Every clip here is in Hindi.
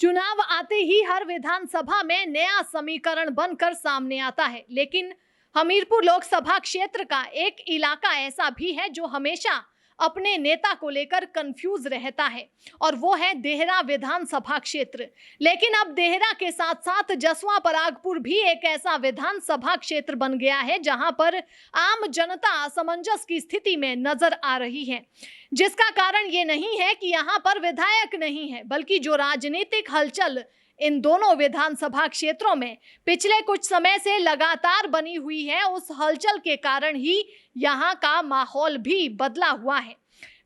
चुनाव आते ही हर विधानसभा में नया समीकरण बनकर सामने आता है, लेकिन हमीरपुर लोकसभा क्षेत्र का एक इलाका ऐसा भी है जो हमेशा अपने नेता को लेकर कंफ्यूज रहता है, और वो है देहरा विधानसभा क्षेत्र। लेकिन अब देहरा के साथ साथ जसवा परागपुर भी एक ऐसा विधानसभा क्षेत्र बन गया है जहां पर आम जनता असमंजस की स्थिति में नजर आ रही है, जिसका कारण ये नहीं है कि यहाँ पर विधायक नहीं है, बल्कि जो राजनीतिक हलचल इन दोनों विधानसभा क्षेत्रों में पिछले कुछ समय से लगातार बनी हुई है, उस हलचल के कारण ही यहाँ का माहौल भी बदला हुआ है।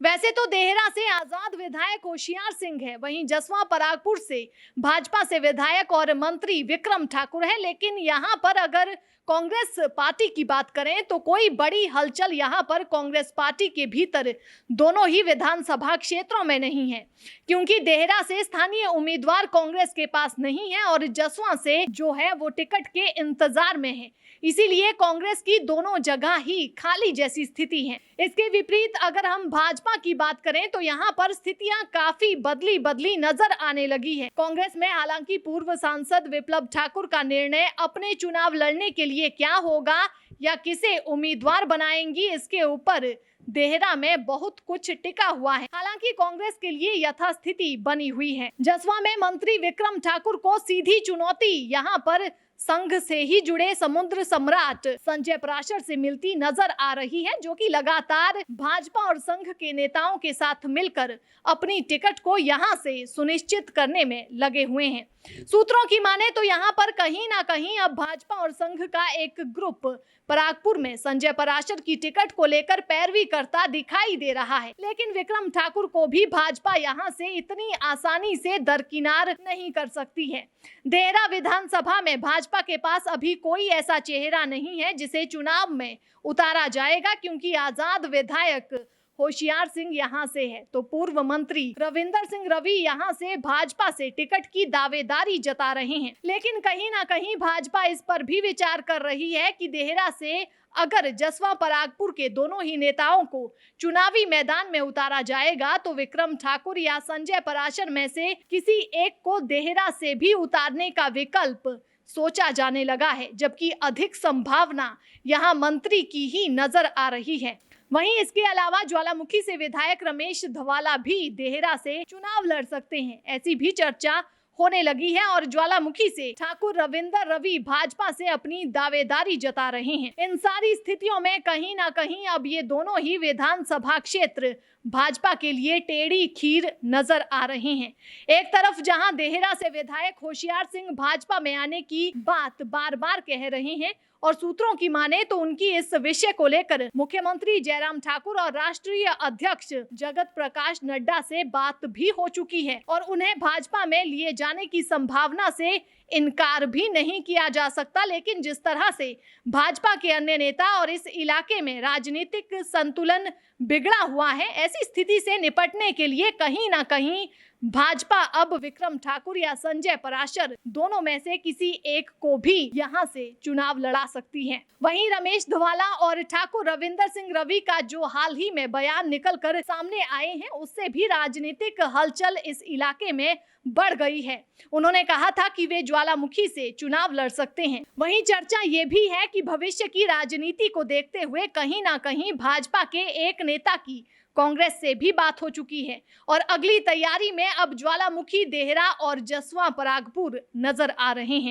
वैसे तो देहरा से आजाद विधायक होशियार सिंह है, वहीं जसवा परागपुर से भाजपा से विधायक और मंत्री विक्रम ठाकुर है, लेकिन यहाँ पर अगर कांग्रेस पार्टी की बात करें तो कोई बड़ी हलचल यहाँ पर कांग्रेस पार्टी के भीतर दोनों ही विधानसभा क्षेत्रों में नहीं है, क्योंकि देहरा से स्थानीय उम्मीदवार कांग्रेस के पास नहीं है और जसवा से जो है वो टिकट के इंतजार में है। इसीलिए कांग्रेस की दोनों जगह ही खाली जैसी स्थिति है। इसके विपरीत अगर हम भाजपा की बात करें तो यहाँ पर स्थितियां काफी बदली नजर आने लगी है। कांग्रेस में हालांकि पूर्व सांसद विप्लव ठाकुर का निर्णय अपने चुनाव लड़ने के लिए क्या होगा या किसे उम्मीदवार बनाएंगी, इसके ऊपर देहरा में बहुत कुछ टिका हुआ है। हालांकि कांग्रेस के लिए यथास्थिति बनी हुई है। जसवा में मंत्री विक्रम ठाकुर को सीधी चुनौती यहाँ पर संघ से ही जुड़े समुद्र सम्राट संजय पराशर से मिलती नजर आ रही है, जो कि लगातार भाजपा और संघ के नेताओं के साथ मिलकर अपनी टिकट को यहां से सुनिश्चित करने में लगे हुए हैं। सूत्रों की माने तो यहां पर कहीं ना कहीं अब भाजपा और संघ का एक ग्रुप परागपुर में संजय पराशर की टिकट को लेकर पैरवी करता दिखाई दे रहा है, लेकिन विक्रम ठाकुर को भी भाजपा यहां से इतनी आसानी से दरकिनार नहीं कर सकती है। देहरा विधानसभा में भाजपा के पास अभी कोई ऐसा चेहरा नहीं है जिसे चुनाव में उतारा जाएगा, क्योंकि आजाद विधायक होशियार सिंह यहां से है तो पूर्व मंत्री रविंदर सिंह रवि यहां से भाजपा से टिकट की दावेदारी जता रहे हैं। लेकिन कहीं ना कहीं भाजपा इस पर भी विचार कर रही है कि देहरा से अगर जसवा परागपुर के दोनों ही नेताओं को चुनावी मैदान में उतारा जाएगा तो विक्रम ठाकुर या संजय पराशर में से किसी एक को देहरा से भी उतारने का विकल्प सोचा जाने लगा है, जबकि अधिक संभावना यहाँ मंत्री की ही नजर आ रही है। वहीं इसके अलावा ज्वालामुखी से विधायक रमेश धवाला भी देहरा से चुनाव लड़ सकते हैं, ऐसी भी चर्चा होने लगी है और ज्वालामुखी से ठाकुर रविंदर रवि भाजपा से अपनी दावेदारी जता रहे हैं। इन सारी स्थितियों में कहीं ना कहीं अब ये दोनों ही विधानसभा क्षेत्र भाजपा के लिए टेढ़ी खीर नजर आ रहे हैं। एक तरफ जहां देहरा से विधायक होशियार सिंह भाजपा में आने की बात बार बार कह रहे हैं और सूत्रों की माने तो उनकी इस विषय को लेकर मुख्यमंत्री जयराम ठाकुर और राष्ट्रीय अध्यक्ष जगत प्रकाश नड्डा से बात भी हो चुकी है और उन्हें भाजपा में लिए जाने की संभावना से इनकार भी नहीं किया जा सकता। लेकिन जिस तरह से भाजपा के अन्य नेता और इस इलाके में राजनीतिक संतुलन बिगड़ा हुआ है, ऐसी स्थिति से निपटने के लिए कहीं ना कहीं भाजपा अब विक्रम ठाकुर या संजय पराशर दोनों में से किसी एक को भी यहां से चुनाव लड़ा सकती है। वहीं रमेश धवाला और ठाकुर रविंदर सिंह रवि का जो हाल ही में बयान निकल कर सामने आए हैं, उससे भी राजनीतिक हलचल इस इलाके में बढ़ गई है। उन्होंने कहा था कि वे ज्वालामुखी से चुनाव लड़ सकते हैं। वहीं चर्चा ये भी है कि भविष्य की राजनीति को देखते हुए कहीं ना कहीं भाजपा के एक नेता की कांग्रेस से भी बात हो चुकी है और अगली तैयारी में अब ज्वालामुखी, देहरा और जसवा परागपुर नजर आ रहे हैं।